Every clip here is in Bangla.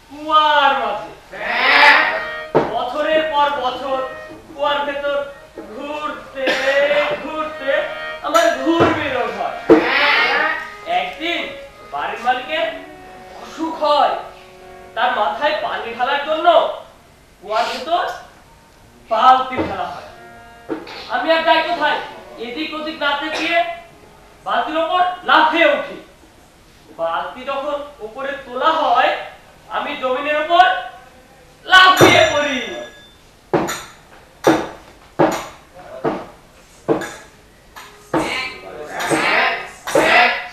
কুয়ার মাঝে বছরের পর বছর কুয়ার ভেতর ঘুরতে ঘুরতে আমার ঘুরবে রোগ হয়। একদিন বাড়ির মালিকের অসুখ হয়, তার মাথায় পানি ঢালার জন্য কুয়ার ভেতর বালতি ঢালা হয়। আমি আর যাই কোথায়, এদিক ওদিক নাতে গিয়ে বালতির ওপর লাফিয়ে উঠি। বালতি যখন উপরে তোলা হয় আমি জমিনের উপর লাফিয়ে পড়ি।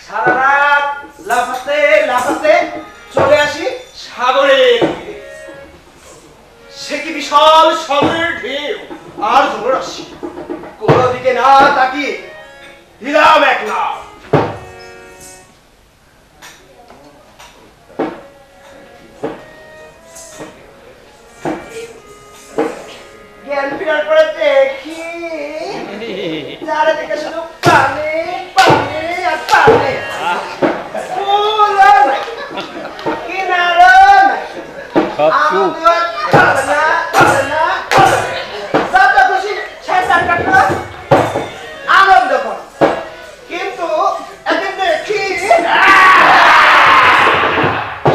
সারা রাত লাফাতে লাফাতে চলে আসি সাগরের তীরে। সে কি বিশাল সাগরের ঢেউ আর জলরাশি, কোনো দিকে না তাকিয়ে দিলাম এক লাফ। জ্ঞান ফেরার পরে দেখি চারিদিকে শুধু পানি পানি আর পানি, ফুল নাই, কিনারা নাই, আমাদের চলে না চলে না চলে না। যত খুশি ছেঁচার কাটলো, আনন্দ কর। কিন্তু একদিন দেখি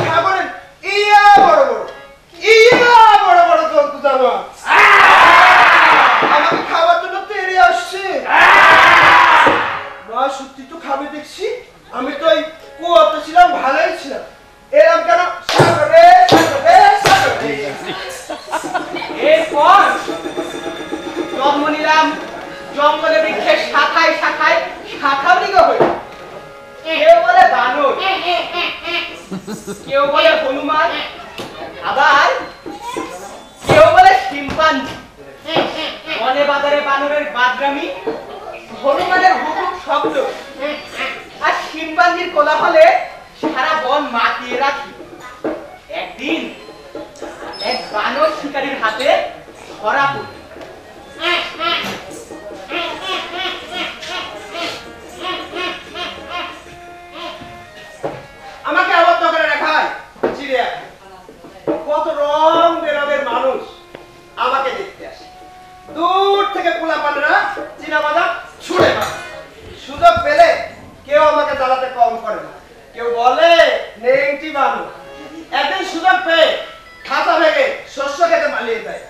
সাগরের ইয়া বড় বড় জন্তু জানোয়ার আমাকে খাওয়ার জন্য তেড়ে আসছে। মা সত্যি তো খাবে দেখছি। আমি তো এই কুয়াতে ছিলাম, ভালোই ছিলাম। এরকম কেন সাগরে সাগরে সাগরে। এরপর জন্ম নিলাম জঙ্গলে বৃক্ষের শাখায় শাখায় শাখাবৃগ হয়ে। কেউ বলে বানর, কেউ বলে হনুমান, আবার কেউ বলে শিম্পাঞ্জি। বনে বাজারে বানরের বাদরামি, হনুমানের হুকুম শব্দ আর শিম্পাঞ্জির কোলাহলে সারা বন মাতিয়ে রাখি। একদিন এক বানর শিকারীর হাতে ধরা পড়ল। আমাকে আবদ্ধ করে রাখায় চিড়িয়া, কত রং বেরঙের মানুষ আমাকে দেখতে আসে। দূর থেকে পোলাপানরা চীনা বাদাম ছুঁড়ে মারে। সুযোগ পেলে কেউ আমাকে জ্বালাতে কম করে না, কেউ বলে নেংটি বানর। একদিন সুযোগ পেয়ে খাতা ভেঙে শস্য খেতে পালিয়ে যায়।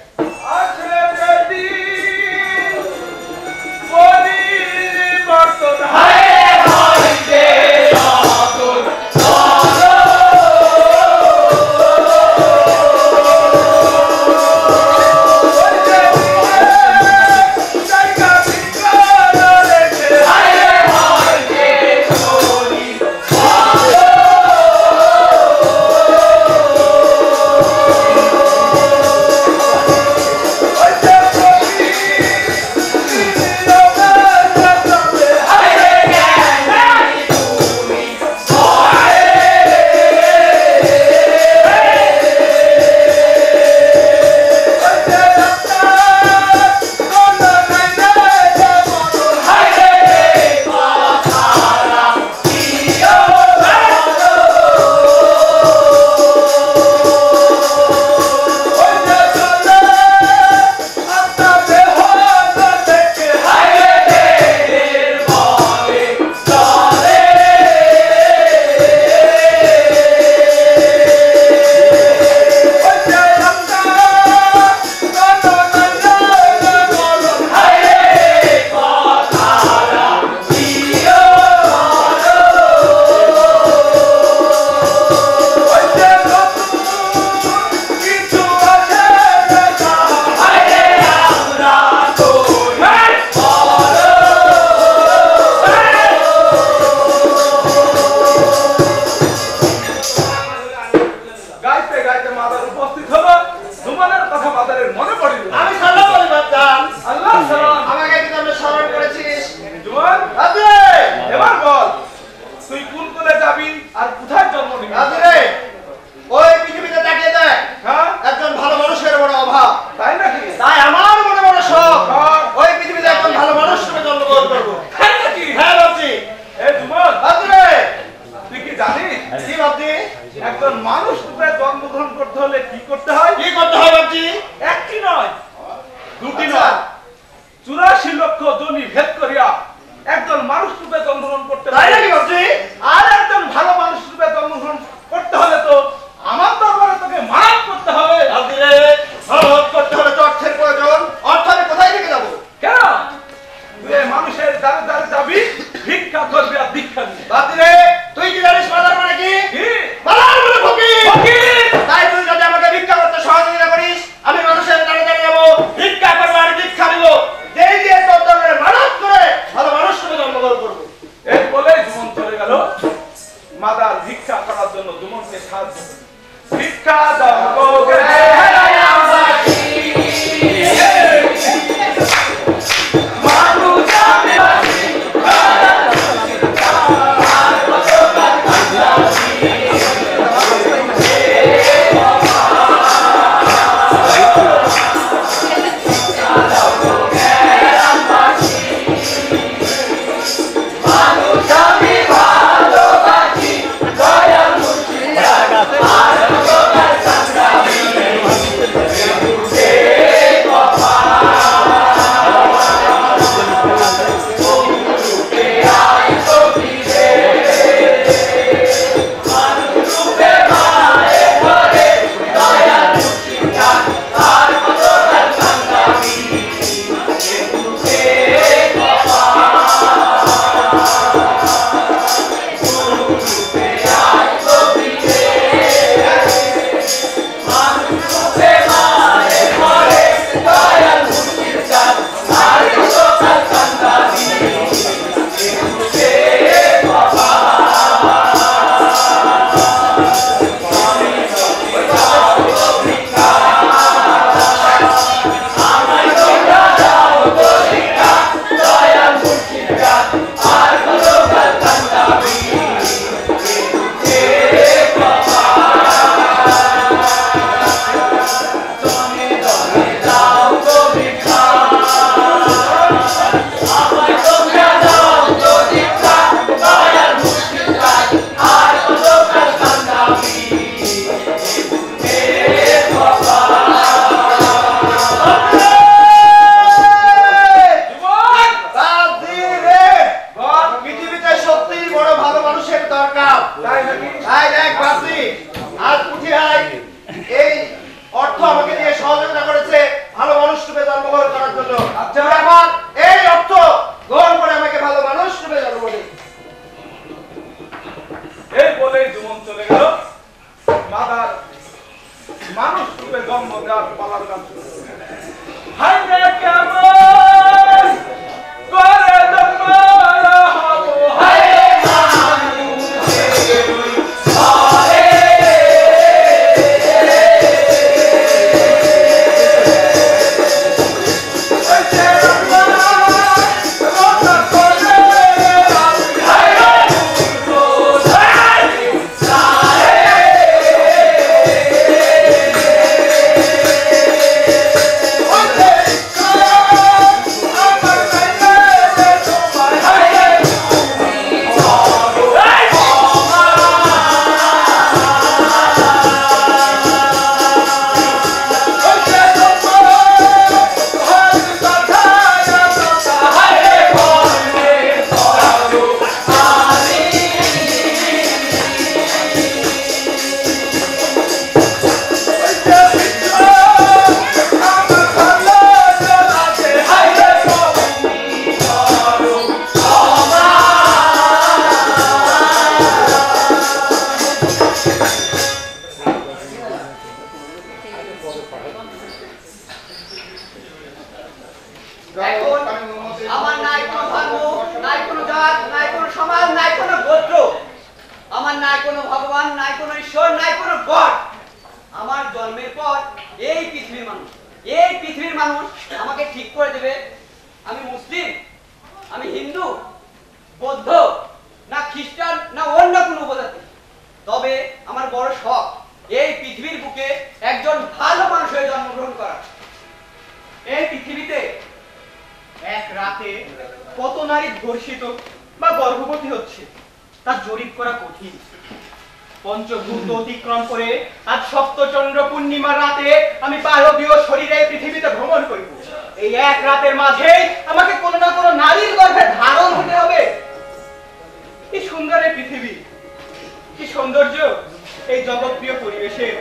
একজন মানুষ রূপে জন্মগ্রহণ করতে হলে কি করতে হয়? কি করতে হয় বাপজি? একটি নয়, দুটি আচ্ছা। নয়, 84 লক্ষ জনি ভেদ করিয়া একজন মানুষ রূপে জন্মগ্রহণ করতে তাই পারে। নাকি বাপজি? আর একজন ভালো মানুষ রূপে জন্মগ্রহণ করতে হলে তো আমার দরবারে তোকে মারাত করতে হবে। বাপজি রে, মারাত করতে হলে তো অর্থের প্রয়োজন। অর্থ আমি কোথায় থেকে যাবো? কেন? তুই এই মানুষের দ্বারে দ্বারে যাবি, ভিক্ষা করবি আর দীক্ষা দিবি। বাপজি রে, তুই কি জানিস মাদার মানে কি? কি? মাদার মানে ফকির। ফকির! তাই তুই যদি আমাকে ভিক্ষা করতে সহযোগিতা করিস, আমি মানুষের দ্বারে দ্বারে যাবো, ভিক্ষা করবো আর দীক্ষা দিব। যেই দিয়ে তোর দরবারে মারাত করে ভালো মানুষ রূপে জন্মগ্রহণ করবো। এই বলেই জুমন চলে গেল মাদার ভিক্ষা করার জন্য। জুমনকে সাহায্য করল। ভিক্ষা দাও গো গে রায়ামবাসী, পঞ্চভূত অতিক্রম করে আজ সপ্তচন্দ্র পূর্ণিমার রাতে আমি পারবীয় শরীরে পৃথিবীতে ভ্রমণ করিব। এই এক রাতের মাঝে আমাকে কোনো না কোনো নারীর গর্ভে ধারণ হতে হবে। কি সুন্দর এই পৃথিবী, কি সৌন্দর্য এই জগৎপ্রিয় পরিবেশের।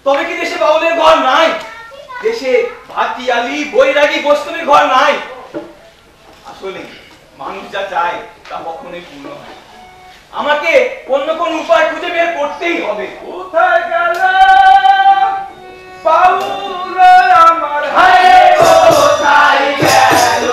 তবে কি দেশে বাউলের ঘর নাই? দেশে ভাটিয়ালি বৈরাগী বস্তুর ঘর নাই? আসলে মানুষ যা চায় তা কখনোই পূর্ণ হয়। আমাকে অন্য কোন উপায় খুঁজে বের করতেই হবে। কোথায় গেল বাউল আমার, হায় কোথায় গেল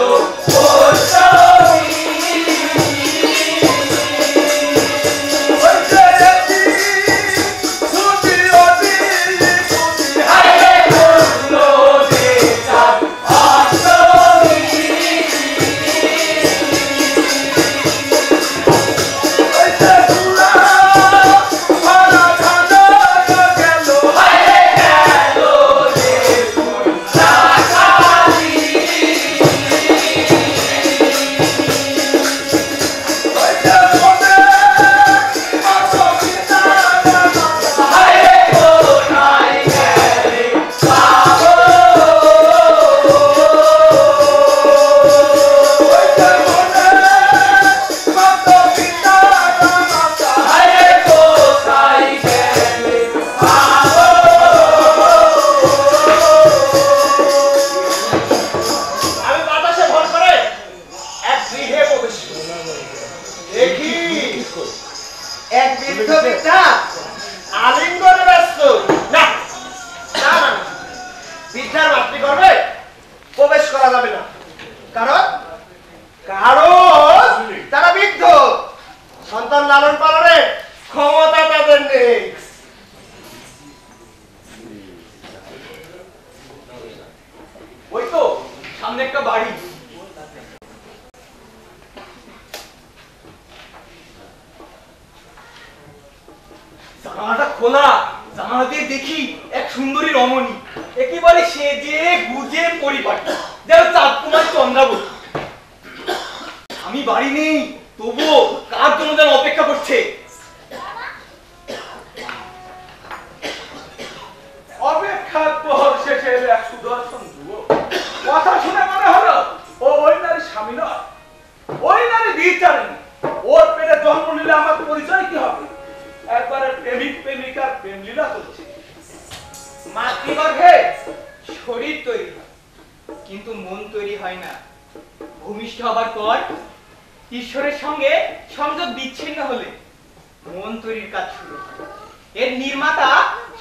ঈশ্বরের সঙ্গে সংযোগ বিচ্ছিন্ন হলে মন তৈরির কাজ শুরু হয়। এর নির্মাতা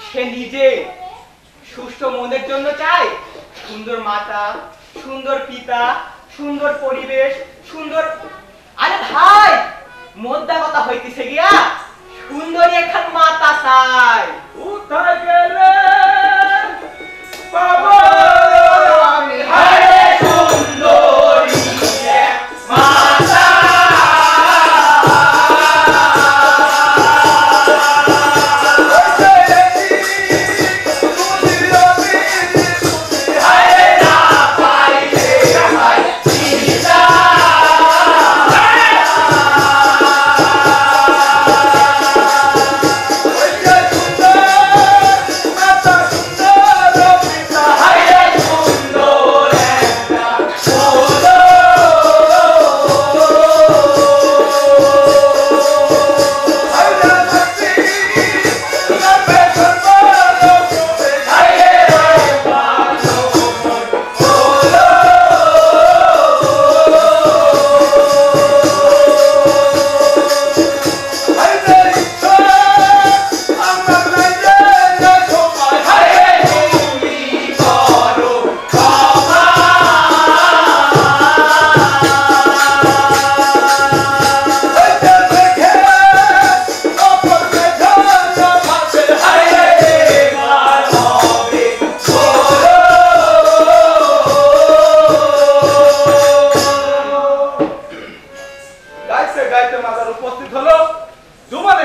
সে নিজে। সুষ্ঠু মনের জন্য চাই সুন্দর মাতা, সুন্দর পিতা, সুন্দর পরিবেশ, সুন্দর। আরে ভাই, মোদ্দা কথা হইতেছে গিয়া সুন্দরী একখান মাতা চাই। কোথায় গেলে বাবা আমি, হায় সুন্দরী মাতা।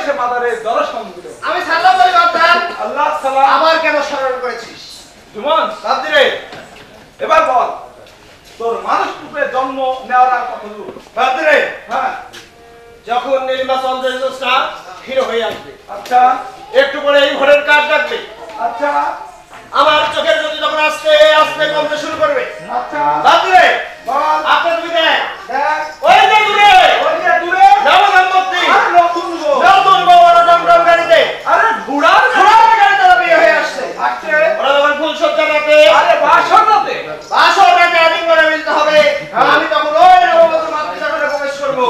এসে মাদারের দর্শন দিল। আমি সালাম বলি বাপদান। আল্লাহ সালাম। আবার কেন স্মরণ করেছিস? জুমন বাপজি রে, এবার বল তোর মানুষ রূপে জন্ম নেওয়ার আর কত দূর? বাপজি রে, হ্যাঁ যখন নীলিমা চন্দ্রের জ্যোৎস্না হিরো হয়ে আসবে, আচ্ছা একটু পরে এই ভোরের কাজ ডাকবে, আচ্ছা আমার চোখের জ্যোতি যখন আস্তে আস্তে কমতে শুরু করবে, আচ্ছা বাপজি রে, বল আপনি তুমি দেখ, দেখ ওই যে দূরে ওই যে দূরে নবদম্পতি আর নতুন বউ। নতুন বউ ওরা টমটম গাড়িতে আরে ঘোড়ার ঘোড়ার গাড়িতে ওরা বিয়ে হয়ে আসছে। আসছে। ওরা যখন ফুল সজ্জা রাতে আরে বাসনাতে বাসর রাতে আদিম করে মিলতে হবে, আমি তখন ওই নববধূ মাতৃসদনে প্রবেশ করবো।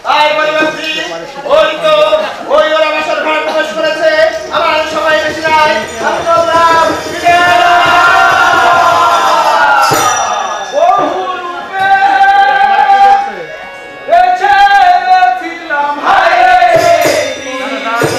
তাই বলি বাপজি, ওই তো ওই ওরা বাসর ঘরে প্রবেশ করেছে, আমার সবাই বেশি নাই, আমি চললাম, বিদায়। বহুরূপে বেঁচে ছিলাম হায় রে আমি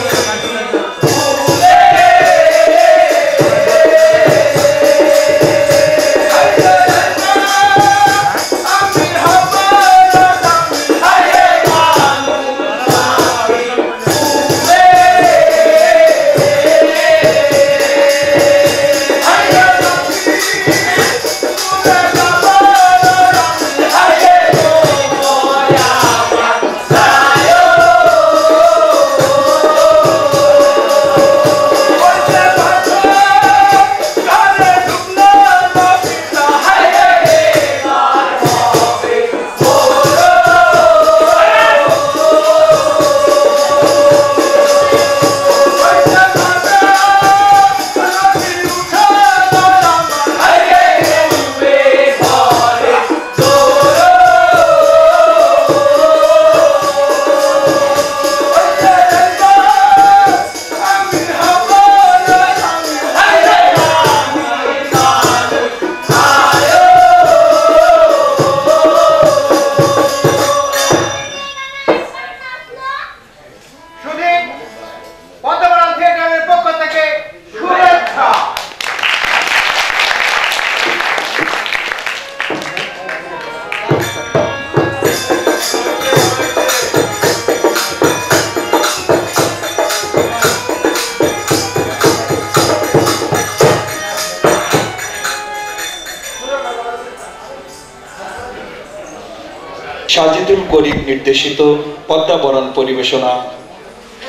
সাজিদুল করিম নির্দেশিত পদ্মাবরণ পরিবেশনা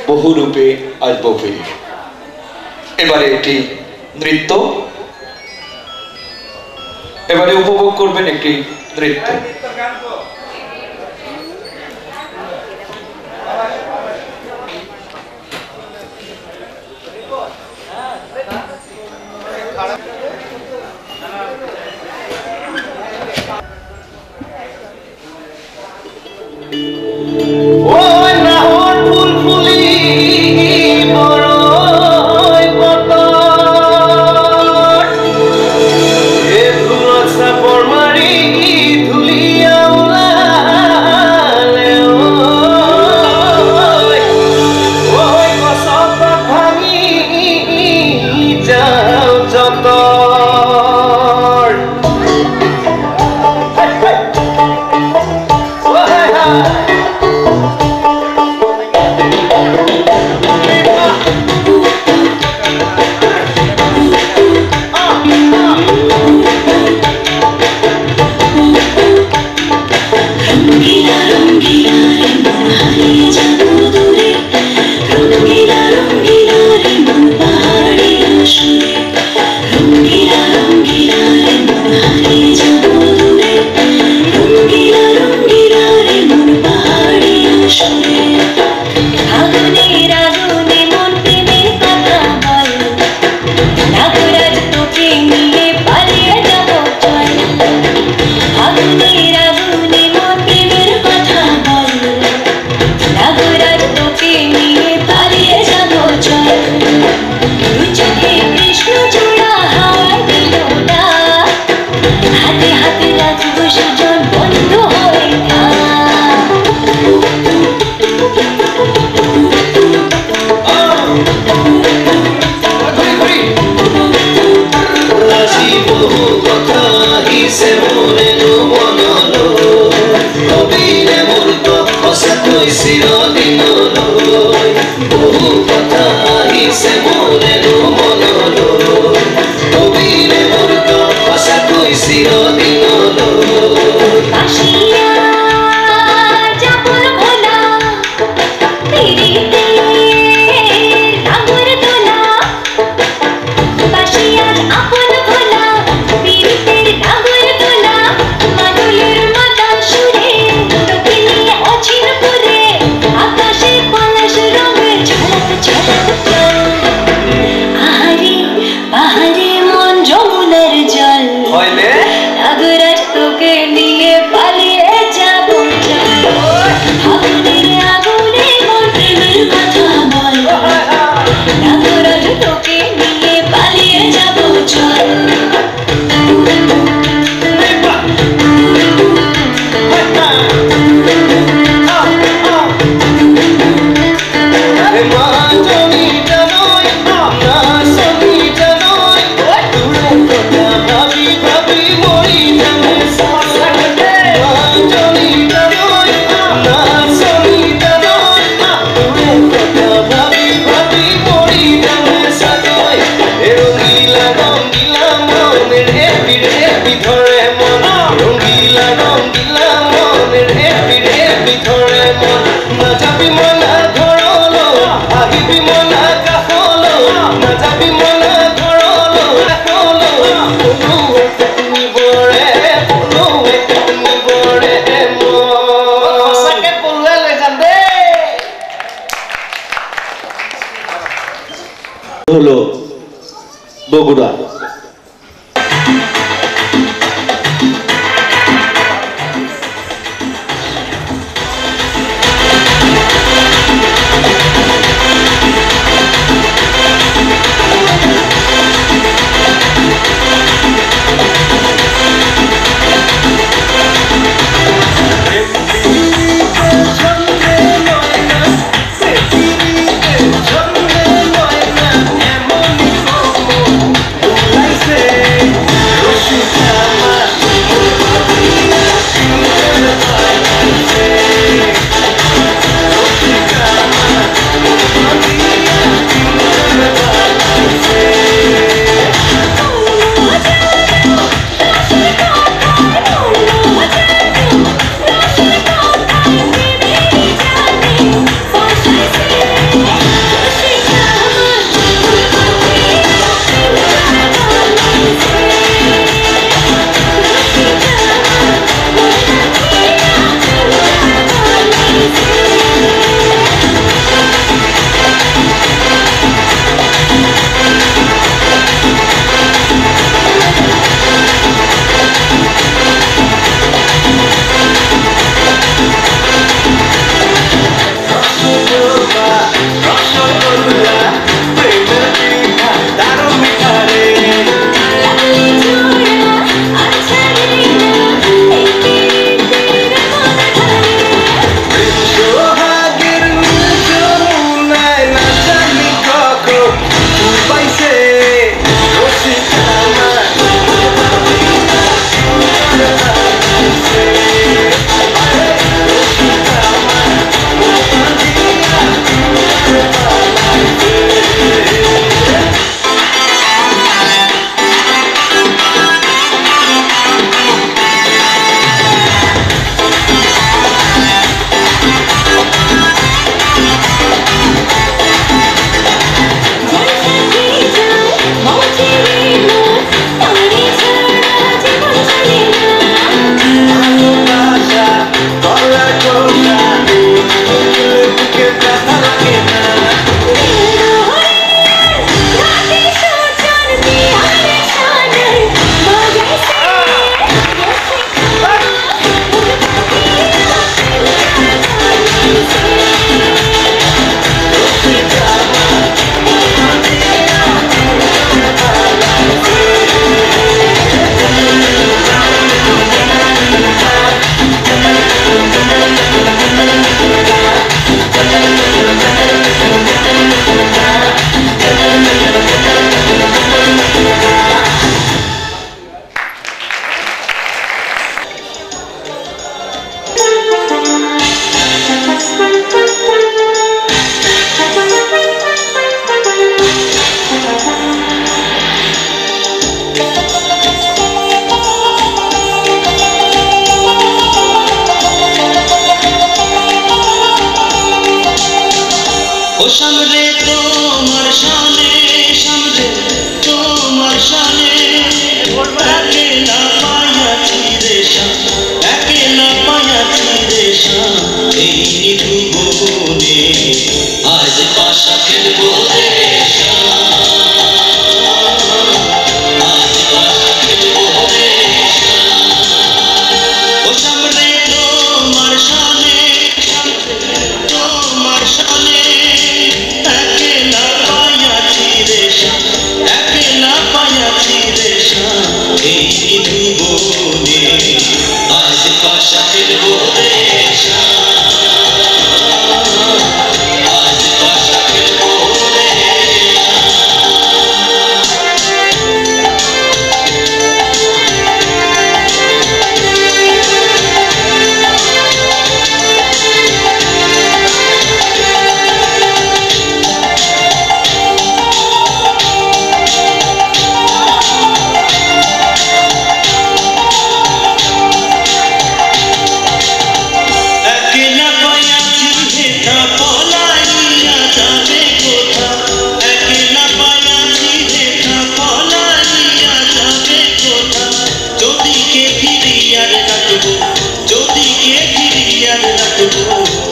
বহুরূপে আসবো ফিরে। এবারে এটি নৃত্য, এবারে উপভোগ করবেন একটি নৃত্য। ধুলিয়া চিরদিনলৈ বহু কথা আহিছে মনেৰো মনলৈ কবিৰে মোৰ সঁচাকৈ চিৰদিনলৈ কাশিয়া যাবর ভোলা পিরিতে নাগর দোলা কাশিয়ার আপন ভোলা পিরিতের নাগর দোলা মাদুলের মাতা সুরে তোকে নিয়ে অচিন পুরে আকাশে পলাশ রঙের ঝলক ঝলক প্রাণ আহারে পাহাড়ে মন যমুনার জল হইলে নাগরাজ তোকে নিয়ে পালিয়ে যাব আগুনের আগুনে মোর প্রেমের কথা বল নাগরাজ তোকে নিয়ে পালিয়ে যাব চল মা জনি জানোই না সনি জানোই দূরের কথা ভাবি ভাবি মরি যাবে মা জনি জানোই না সনি জানোই দূরের কথা ভাবি ভাবি মরি যাবে সাজয় রঙিলা মনের হেপি হেপি ধরে মন রঙিলা মনের হেপি হেপি ধরে মন না যাবি মনা ঘরলো আহিবি মনা কাহলো না যাবি মনা ঘরলো কাহলো তুমি বৰে তুমি বৰে সঁচাকে পলুৱাই লৈ যাম দেই হলো বগুড়া। ছন্দে নয়না এমনি ও সামনে তোমার শানে সামনে তোমার শানে একলা পায়াছি রে শান একলা পায়াছি রে শান এই নিভুবনে আজ পাশা খেলবো রে শান আজ পাশা খেলবো রে শান ও সামনে তোমার শানে সামনে তোমার শানে একলা পায়াছি রে শান একলা পায়াছি রে শান এই নিভুবনে আজ পাশা খেলবো রে শান আজ পাশা খেলবো রে একলা পায়াছি হেথা পলাইয়া যাবে কোথা একলা পায়াছি হেথা পলাইয়া যাবে কোথা যদি কে ফিরিয়ার রাখবো যদি কে ফিরিয়ার রাখবো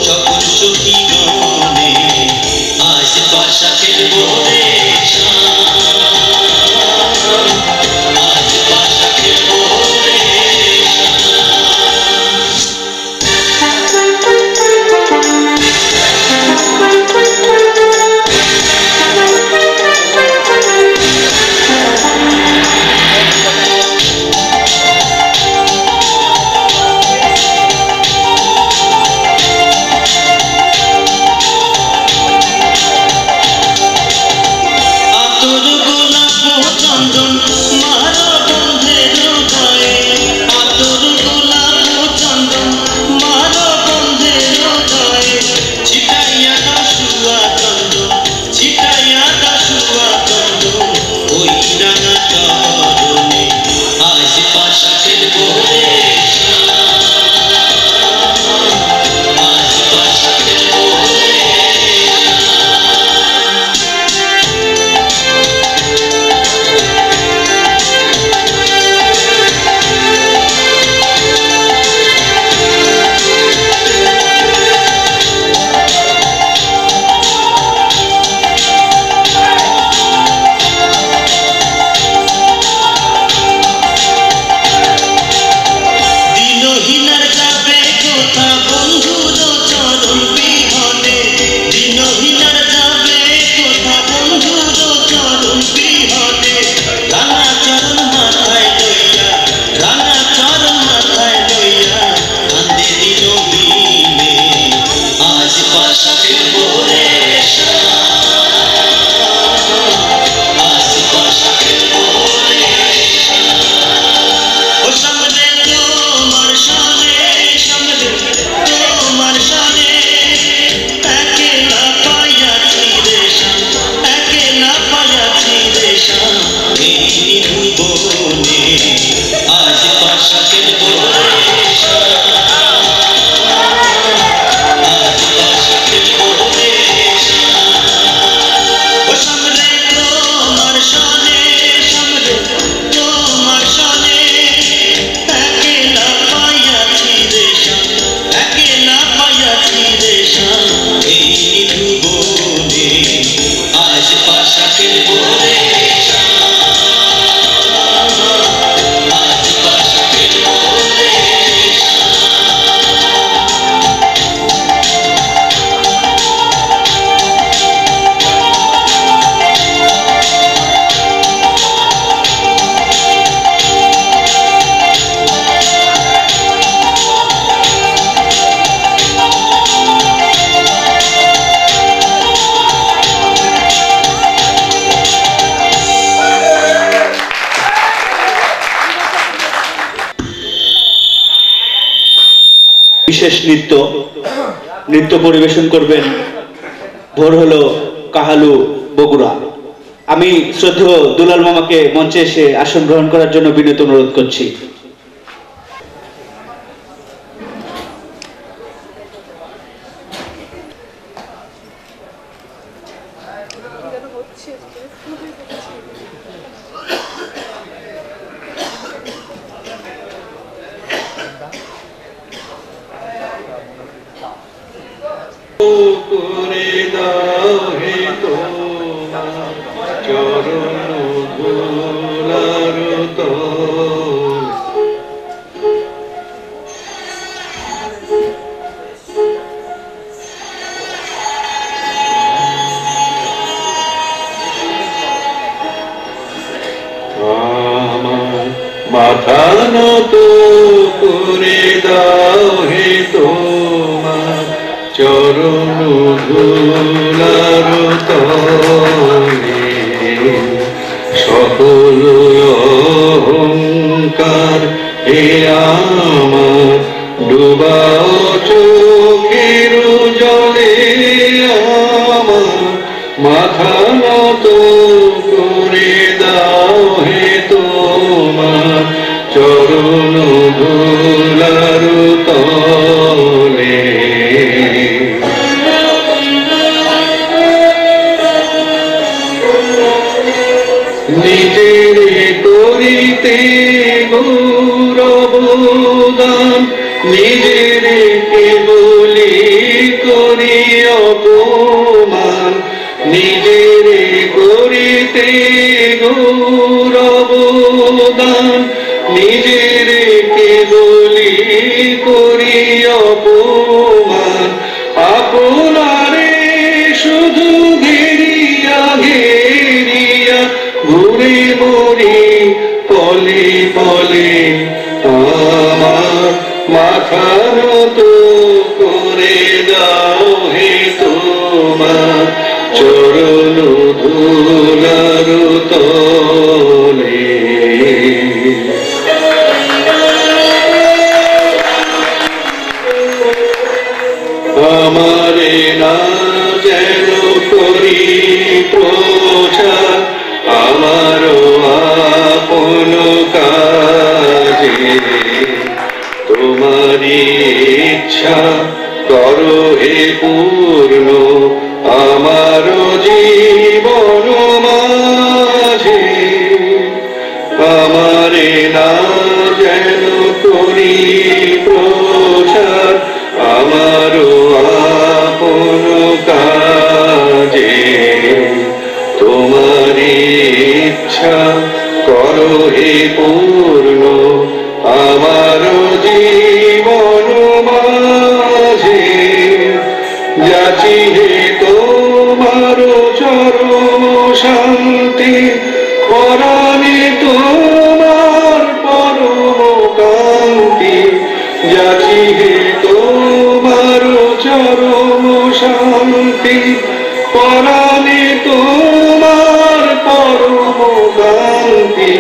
সকল সখী গণে আজ পাশা খেলবো রে শান আজ পাশা খেলবো রে শান আতর গোলাপ চন্দন মারো বন্ধের গায়ে আতর গোলাপ চন্দন মারো বন্ধের গায়ে ছিটাইয়া দাসুয়া চন্দন ছিটাইয়া দাসুয়া চন্দন ওই রাঙা চরণে আজ পাশা খেলবো রে শান আজ পাশা খেলবো রে দিনহীনার যাবে কোথা বন্ধুর চরণ বিহনে দিনহীনার যাবে কোথা বন্ধুর চরণ বিহনে রাঙা চরণ মাথায় লইয়া রাঙা চরণ মাথায় লইয়া কান্দে দিনহীনে আজ পাশা খেলবো রে শান আজ পাশা খেলবো রে শান ও সামনে তোমার শানে সামনে তোমার শানে একলা পায়াছি রে শান একলা পায়াছি রে শান এই নিভুবনে আজ পাশা খেলবো রে শান আজ পাশা খেলবো রে শান ও সামনে তোমার শানে সামনে তোমার শানে একলা পায়াছি রে শান একলা পায়াছি রে শান এই নিভুবনে আজ পাশা খেলবো রে শান আজ পাশা খেলবো রে শান বিশেষ নৃত্য পরিবেশন করবেন ভোর হলো কাহালু বগুড়া। আমি শ্রদ্ধেয় দুলাল মামাকে মঞ্চে এসে আসন গ্রহণ করার জন্য বিনীত অনুরোধ করছি। করে দাও হে তোমার চরণ ধুলার তল আমার মাথা নত করে দাও হে তোমার চরণ ধুলার তলে সকল অহংকার হে আমার ডুবাও চোখের জলে আমার মাথা নত করে দাও হে তোমার চরণ ধুলার তলে নিজের করিতে গৌরবদান নিজের কেবলি করি অপমান নিজের করিতে গৌরবদান নিজের কেবলি করি অপমান আপনারে শুধু ঘেরিয়া ঘেরিয়া ঘুরে মরি পলে পলে আমার মাথা নত করে দাও হে তোমার চরণ ধুলার তলে আমারে না যেন করি প্রচার আমারও আপন কাজে তোমারি ইচ্ছা করো হে পূর্ণ আমার জীবন মাঝে আমারে না যেন করি প্রচার আমারও আপন কাজে তোমারি ইচ্ছা করো হে পূর্ণ আমার জীবন মাঝে যাচি হে তোমার চরম শান্তি পরাণে তোমার পরম কান্তি যাচি হে তোমার চরম শান্তি পরাণে তোমার পরম কান্তি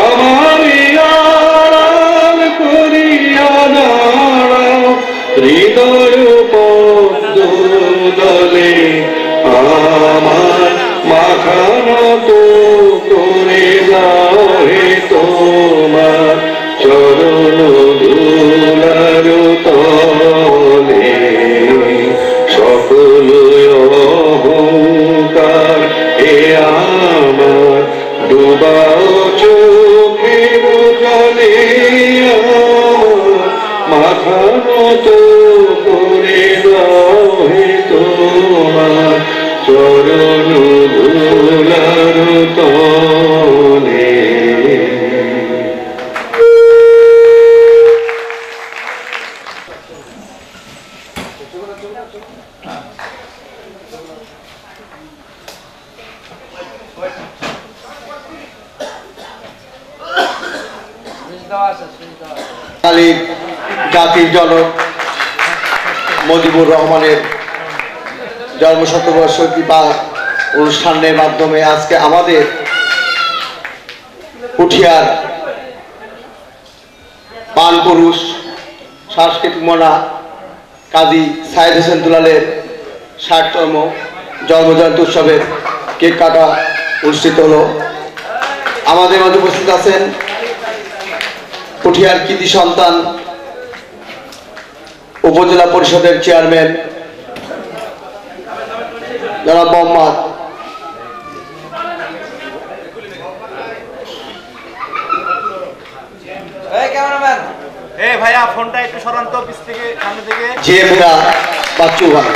আমারে আড়াল করিয়া দাঁড়াও হৃদয় পদ্ম দলে আমার মাথা নত করে দাও হে তোমার চরণ ধুলার তলে সকল অহংকার হে আমার ডুবাও চোখের জলে আমার মাথা নত করে দাও হে তোমার চরণ ধুলার তলে তালিম জাতির জনক মুজিবুর রহমানের জন্মশতবর্ষী বা অনুষ্ঠানের মাধ্যমে আজকে আমাদের পুঠিয়ার পান পুরুষ সাংস্কৃতিক মনা কাজী সাইদ হোসেন দুলালের ৬০তম জন্মজয়ন্তী উৎসবের কেক কাটা অনুষ্ঠিত হলো। আমাদের মাঝে উপস্থিত আছেন পুঠিয়ার কৃতি সন্তান উপজেলা পরিষদের চেয়ারম্যান জনাব মোহাম্মদ ভাইয়া ফোনটা একটু সরান্ত পিছ থেকে সামনে থেকে। জিএফরা বাচ্চু ভাই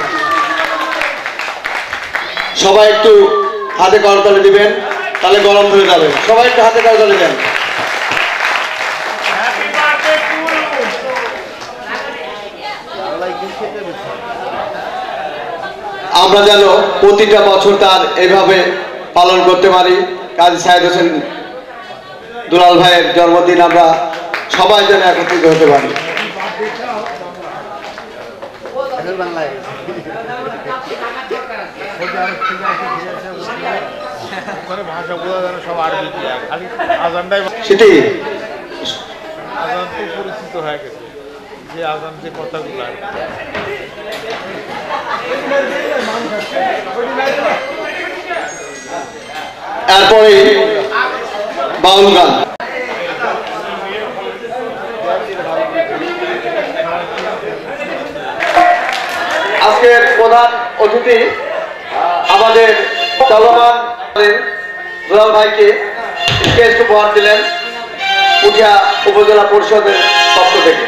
সবাই একটু হাতে করতালি দিবেন, তাহলে গরম ধরে যাবে। সবাই একটু হাতে করতালি দেন। আমরা যেন প্রতিটা বছর তার এইভাবে পালন করতে পারি। কাজী সাইদ হোসেন দুলাল ভাইয়ের জন্মদিন আমরা সবাই যেন একত্রিত হতে পারি। ভাষাগুলো যেন সব আরবি খালি আজানটাই সেটি আজান তো পরিচিত হয়ে গেছে, যে আজান যে কথাগুলো এরপরে বাউল গান। আজকের প্রধান অতিথি আমাদের চলমান দুলাল ভাইকে স্টেজ উপহার দিলেন পুঠিয়া উপজেলা পরিষদের পক্ষ থেকে।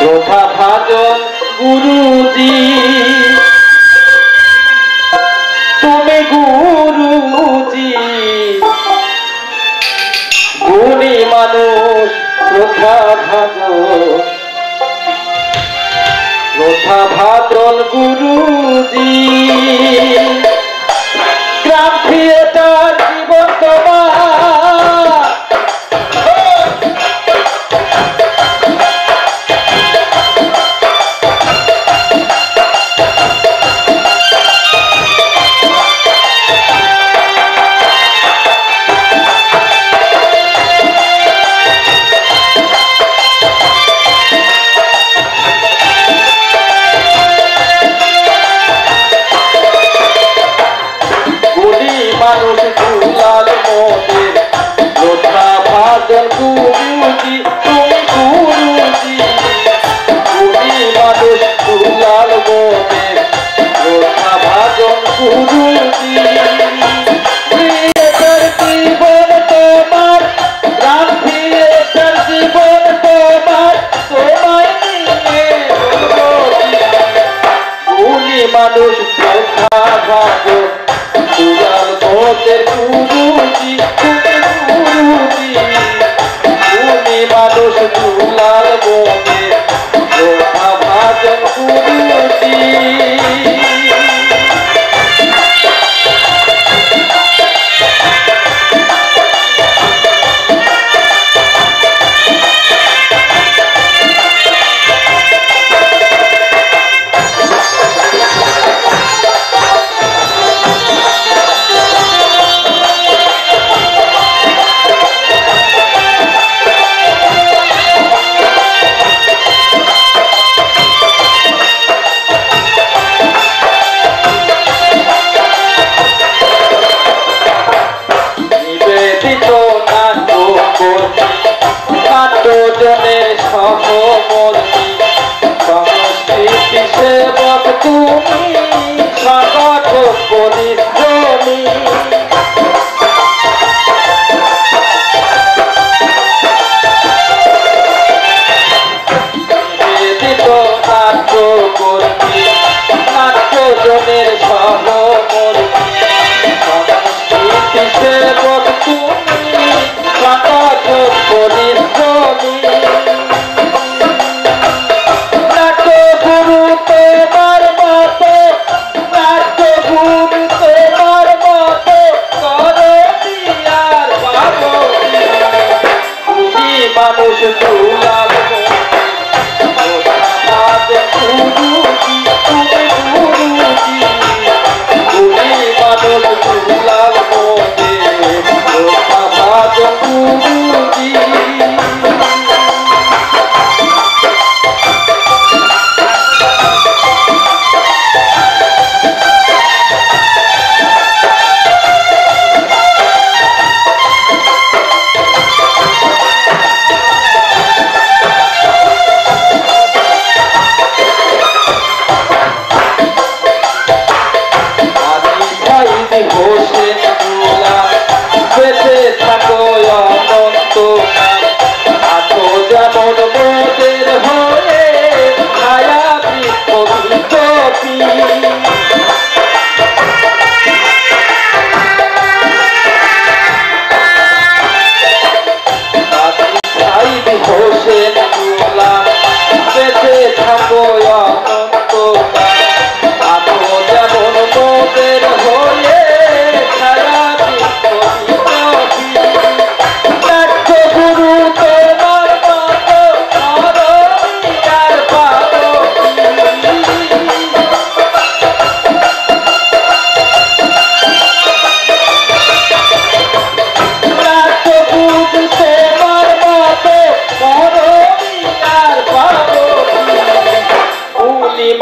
প্রথা ভাজন গুরুজি, তুমি গুরুজি, গুণী মানুষ প্রথা ভাজন, প্রথা ভাজন গুরুজি। গ্রাম থিয়েটার জীবন তোমার, মানুষ দুলাল মোদের লোধা ভাজন গুরুজি, তুমি গুরুজি, গুণী মানুষ দুলাল মোদের লোধা ভাজন গুরুজি। থিয়েটার জীবন তোমার, গ্রাম থিয়েটার জীবন তোমার, তোমায় নিয়ে গুণী মানুষ লোধা ভাজন দুলাল মোদের গুরুজি, তুমি গুরুজি, তুমি মানুষ দুলাল মোদের লোধা ভাজন গুরুজি।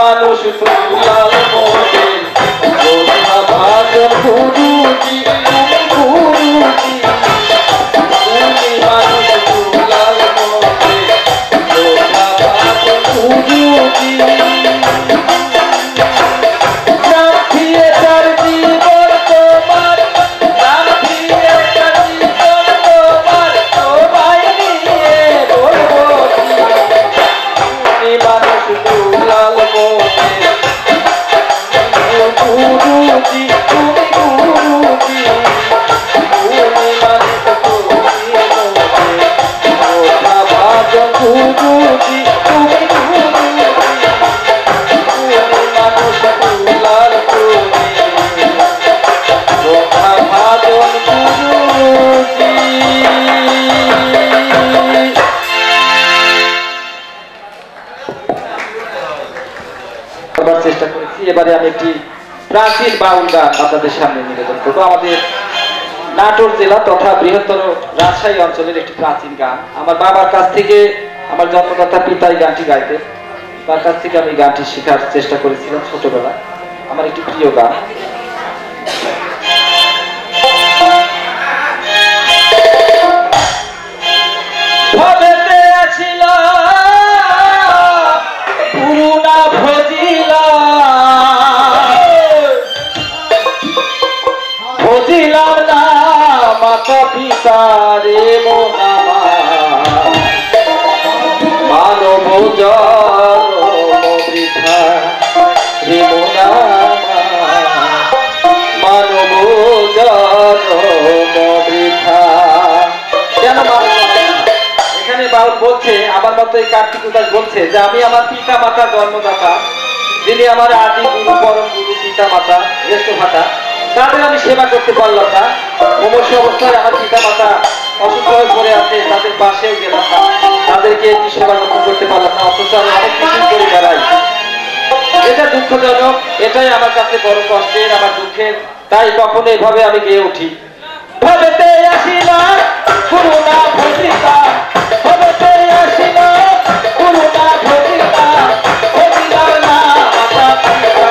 মানুষ দুলাল মোদের কথা ভাজন গুরুজি গুরুজি তুমি মানুষ দুলাল মোদের কথা ভাজন গুরুজি চেষ্টা করেছি। এবারে আমি একটি প্রাচীন বাউল গান আপনাদের সামনে নিবেদন করবো। আমাদের নাটোর জেলা তথা বৃহত্তর রাজশাহী অঞ্চলের একটি প্রাচীন গান। আমার বাবার কাছ থেকে, আমার জন্মদাতা পিতাই গানটি গাইতেন, তার কাছ থেকে আমি গানটি শেখার চেষ্টা করেছিলাম ছোটবেলায়। আমার একটি প্রিয় গান। ভজিলাম না মাতা পিতারে মোনামা মানব জন্ম বৃথা রে মোনামা মানব জন্ম বৃথা। কেন এখানে বাউল বলছে, আমার মতো এই কার্তিক উদাস বলছে যে আমি আমার পিতা মাতা জন্মদাতা, যিনি আমার আদি গুরু পরম গুরু পিতা মাতা জ্যেষ্ঠ ভাতা, তাদের আমি সেবা করতে পারলাম না। মুমূর্ষু অবস্থায় আমার পিতা মাতা অসুস্থ হয়ে পড়ে আছে, তাদের পাশেও গেলাম না, তাদেরকে একটি সেবা যত্ন করতে পারলাম না, অথচ আমি অনেক কিছু করে বেড়াই। এটা দুঃখজনক, এটাই আমার কাছে বড় কষ্টের, আমার দুঃখের। তাই কখনো এভাবে আমি গেয়ে উঠি, ভাবেতে আসিলা করুণা ভজিতা, ভাবেতে আসিলা করুণা ভজিতা, ভজিলা না মাতা পিতা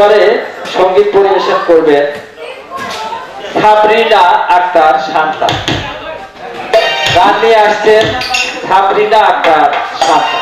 এবারে সঙ্গীত পরিবেশন করবেন সাবরিনা আক্তার শান্তা। গান নিয়ে আসছেন সাবরিনা আক্তার শান্তা।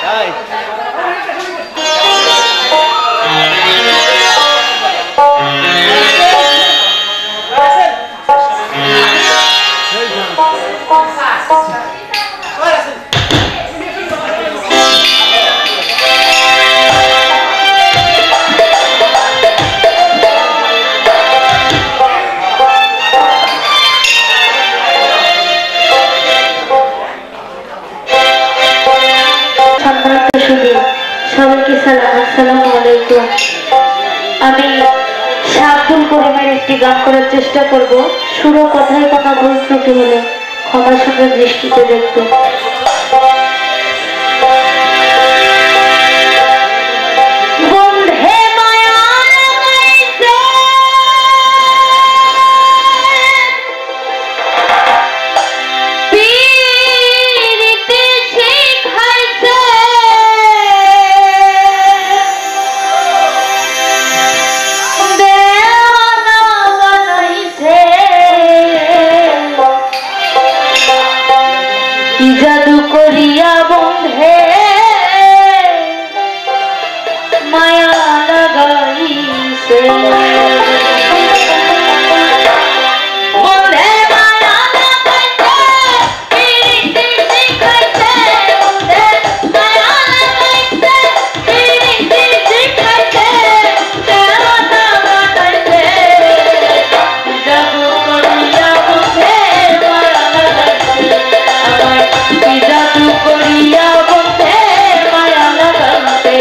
সবাইকে সালাম, আসসালামু আলাইকুম। আমি শাহবুল করিমের একটি গান করার চেষ্টা করব। সুর কথায় কোনো ভুল ত্রুটি হলে ক্ষমা সুন্দর দৃষ্টিতে দেখবে। জাদু করিয়া বন্ধে মায়া লাগাইছে, বন্ধে মায়া লাগাইছে, পিরিতি শিখাইছে, বন্ধে মায়া লাগাইছে, পিরিতি শিখাইছে, দেওয়ানা বানাইছে, জাদু করিয়া বন্ধে মায়া লাগাইছে, জাদু করিয়া বন্ধে মায়া লাগাইছে।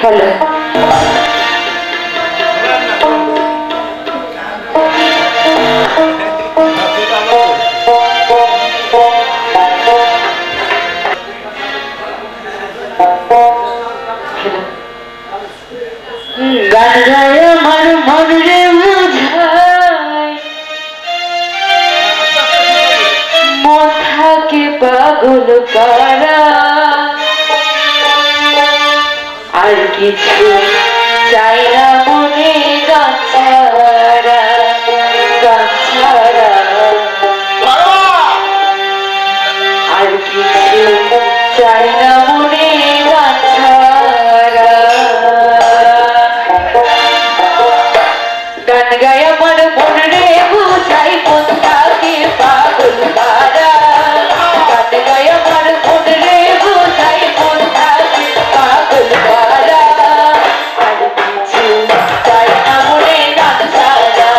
হ্যালো গান গায় আমার মন রে বুঝায় মন থাকে পাগল পারা আর কিছু চাই না মনে গান ছাড়া আর কিছু চাই না মনে গান ছাড়া গান গায় আমার মন রে বুঝাই মন থাকে পাগল পারা গান গায় আমার মন রে বুঝাই মন থাকে পাগল পারা আর কিছু চাই না মনে গান ছাড়া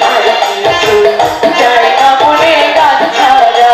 আর কিছু চাই না মনে গান ছাড়া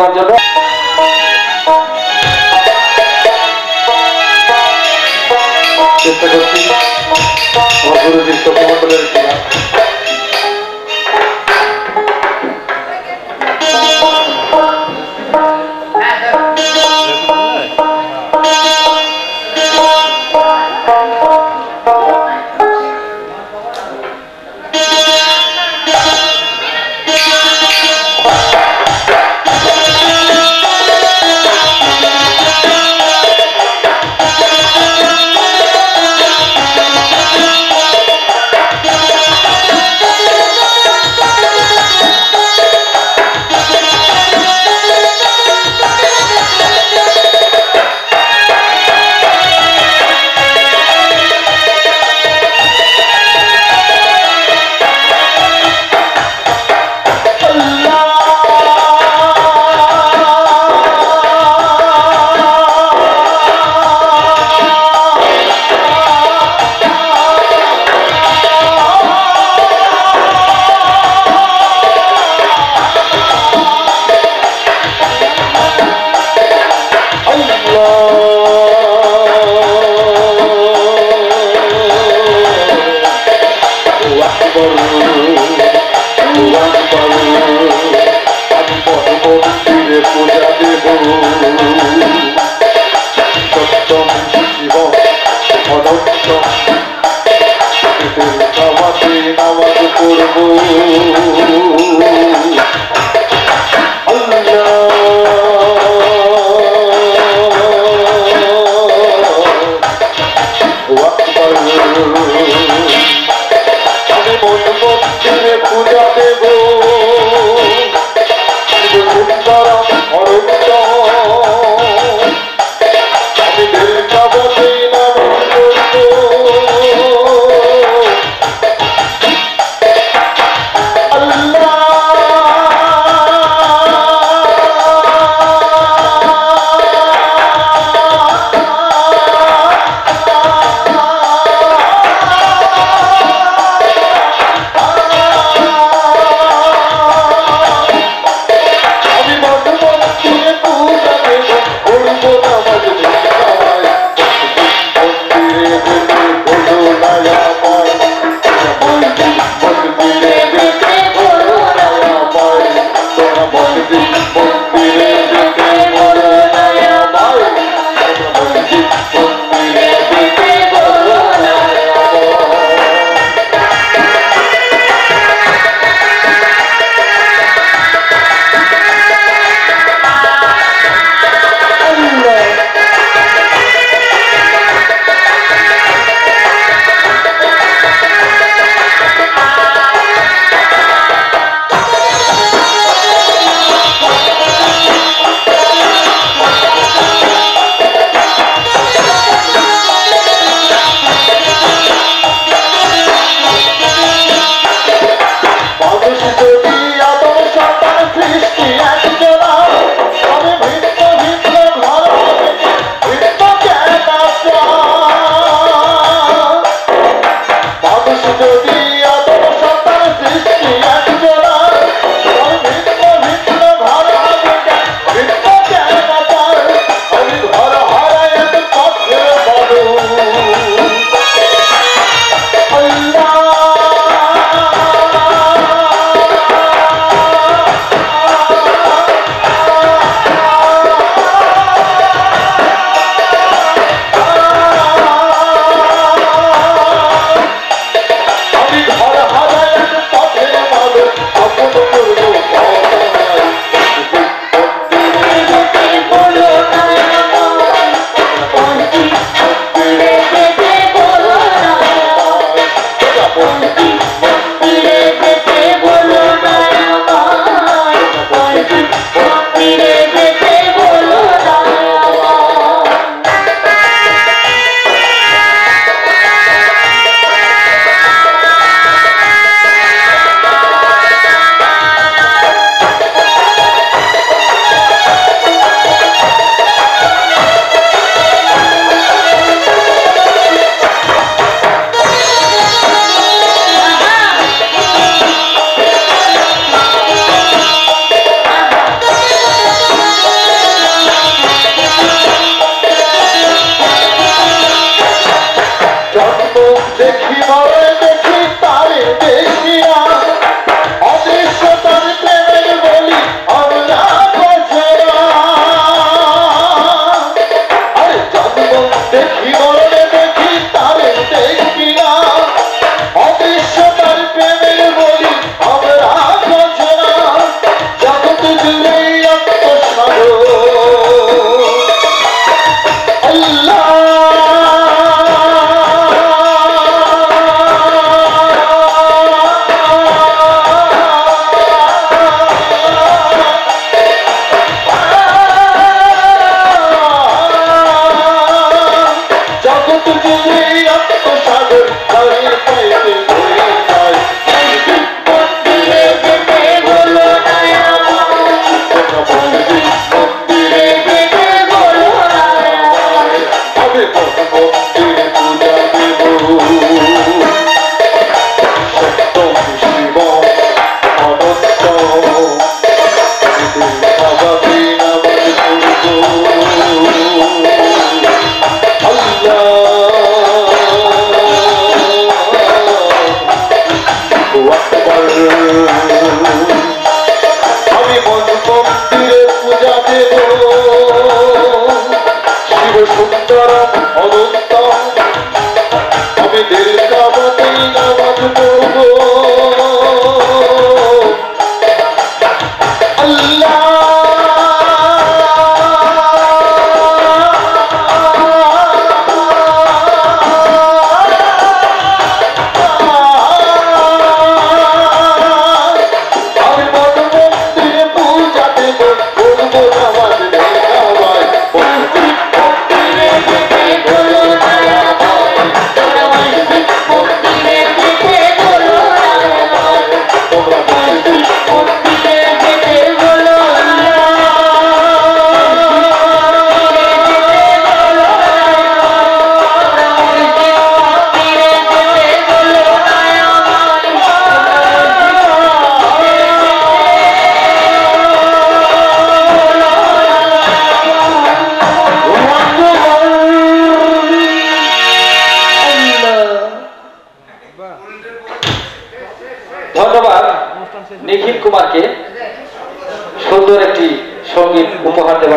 দেওয়ার জন্য। চেষ্টা করছি আমার গুরুজির চোখমন্ডলের কিনা।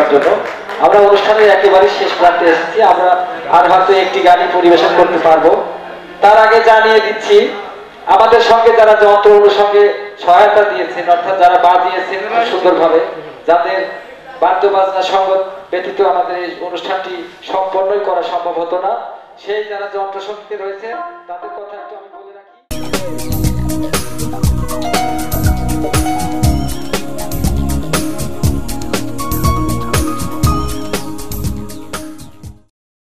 করার জন্য। আমরা অনুষ্ঠানের একেবারে শেষ প্রান্তে এসেছি, আমরা আর হয়তো একটি গানই পরিবেশন করতে পারবো। তার আগে জানিয়ে দিচ্ছি আমাদের সঙ্গে যারা যন্ত্র অনুষঙ্গে সহায়তা দিয়েছেন, অর্থাৎ যারা বাজিয়েছেন খুব সুন্দরভাবে, যাদের বাদ্য বাজনা সঙ্গত ব্যতীত আমাদের এই অনুষ্ঠানটি সম্পন্নই করা সম্ভব হতো না, সেই যারা যন্ত্র সঙ্গীতে রয়েছে তাদের কথা একটু আমি বলে রাখি।